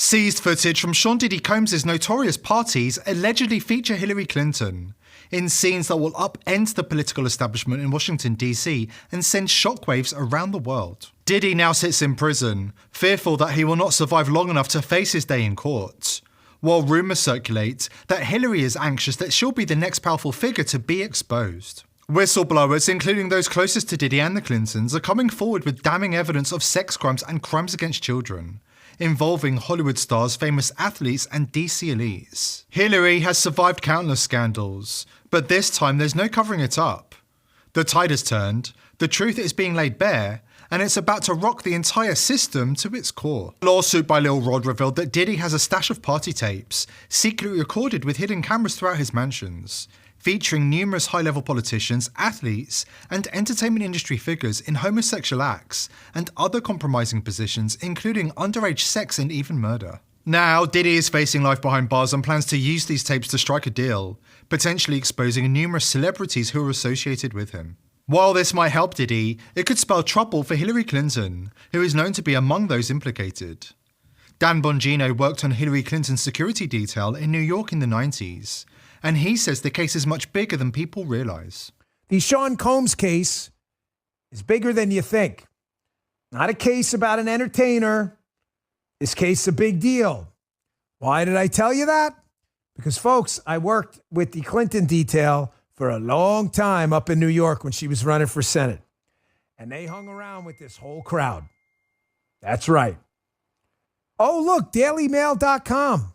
Seized footage from Sean Diddy Combs' notorious parties allegedly feature Hillary Clinton in scenes that will upend the political establishment in Washington, D.C. and send shockwaves around the world. Diddy now sits in prison, fearful that he will not survive long enough to face his day in court, while rumours circulate that Hillary is anxious that she'll be the next powerful figure to be exposed. Whistleblowers, including those closest to Diddy and the Clintons, are coming forward with damning evidence of sex crimes and crimes against children, involving Hollywood stars, famous athletes, and DC elites. Hillary has survived countless scandals, but this time there's no covering it up. The tide has turned, the truth is being laid bare, and it's about to rock the entire system to its core. A lawsuit by Lil Rod revealed that Diddy has a stash of party tapes, secretly recorded with hidden cameras throughout his mansions, featuring numerous high-level politicians, athletes, and entertainment industry figures in homosexual acts and other compromising positions, including underage sex and even murder. Now, Diddy is facing life behind bars and plans to use these tapes to strike a deal, potentially exposing numerous celebrities who are associated with him. While this might help Diddy, it could spell trouble for Hillary Clinton, who is known to be among those implicated. Dan Bongino worked on Hillary Clinton's security detail in New York in the 90s, and he says the case is much bigger than people realize. The Sean Combs case is bigger than you think. Not a case about an entertainer. This case is a big deal. Why did I tell you that? Because, folks, I worked with the Clinton detail for a long time up in New York when she was running for Senate. And they hung around with this whole crowd. That's right. Oh, look, dailymail.com.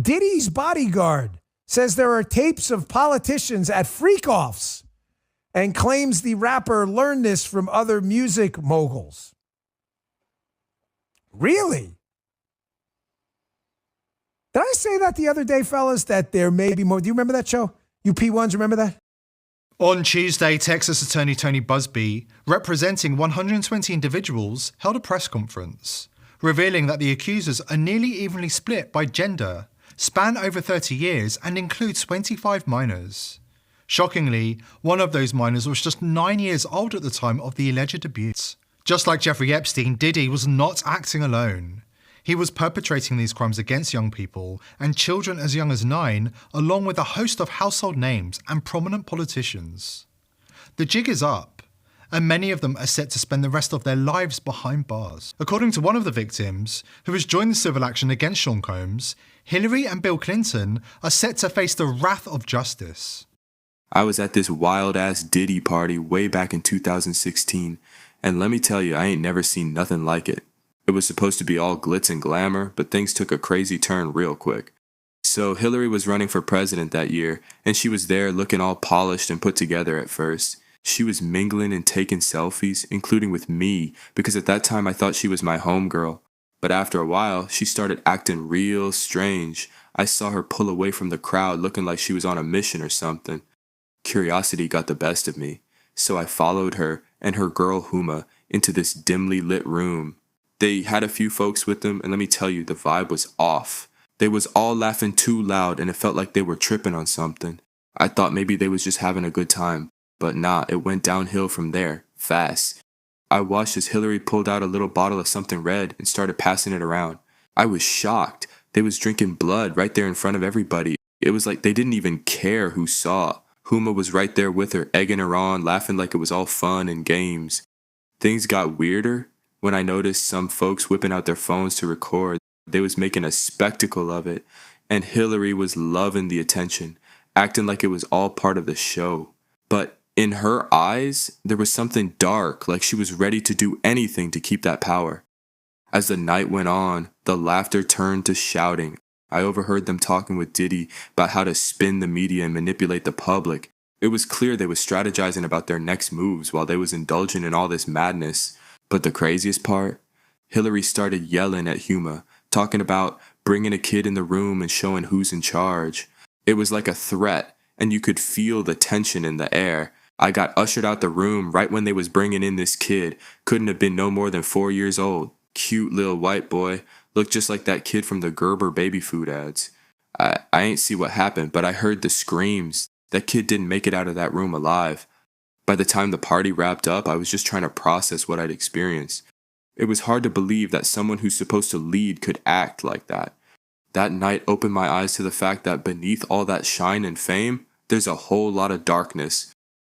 Diddy's bodyguard says there are tapes of politicians at freak-offs and claims the rapper learned this from other music moguls. Really? Did I say that the other day, fellas, that there may be more? Do you remember that show? You P1s, remember that? On Tuesday, Texas Attorney Tony Busby, representing 120 individuals, held a press conference, revealing that the accusers are nearly evenly split by gender, span over 30 years, and include 25 minors. Shockingly, one of those minors was just 9 years old at the time of the alleged abuse. Just like Jeffrey Epstein, Diddy was not acting alone. He was perpetrating these crimes against young people and children as young as 9, along with a host of household names and prominent politicians. The jig is up, and many of them are set to spend the rest of their lives behind bars. According to one of the victims, who has joined the civil action against Sean Combs, Hillary and Bill Clinton are set to face the wrath of justice. I was at this wild-ass Diddy party way back in 2016, and let me tell you, I ain't never seen nothing like it. It was supposed to be all glitz and glamour, but things took a crazy turn real quick. So Hillary was running for president that year, and she was there looking all polished and put together at first. She was mingling and taking selfies, including with me, because at that time I thought she was my homegirl. But after a while, she started acting real strange. I saw her pull away from the crowd looking like she was on a mission or something. Curiosity got the best of me, so I followed her and her girl Huma into this dimly lit room. They had a few folks with them, and let me tell you, the vibe was off. They was all laughing too loud, and it felt like they were tripping on something. I thought maybe they was just having a good time, but nah, it went downhill from there, fast. I watched as Hillary pulled out a little bottle of something red and started passing it around. I was shocked. They was drinking blood right there in front of everybody. It was like they didn't even care who saw. Huma was right there with her, egging her on, laughing like it was all fun and games. Things got weirder when I noticed some folks whipping out their phones to record. They was making a spectacle of it, and Hillary was loving the attention, acting like it was all part of the show. But in her eyes, there was something dark, like she was ready to do anything to keep that power. As the night went on, the laughter turned to shouting. I overheard them talking with Diddy about how to spin the media and manipulate the public. It was clear they was strategizing about their next moves while they was indulging in all this madness. But the craziest part? Hillary started yelling at Huma, talking about bringing a kid in the room and showing who's in charge. It was like a threat, and you could feel the tension in the air. I got ushered out the room right when they was bringing in this kid. Couldn't have been no more than 4 years old. Cute little white boy. Looked just like that kid from the Gerber baby food ads. I ain't see what happened, but I heard the screams. That kid didn't make it out of that room alive. By the time the party wrapped up, I was just trying to process what I'd experienced. It was hard to believe that someone who's supposed to lead could act like that. That night opened my eyes to the fact that beneath all that shine and fame, there's a whole lot of darkness.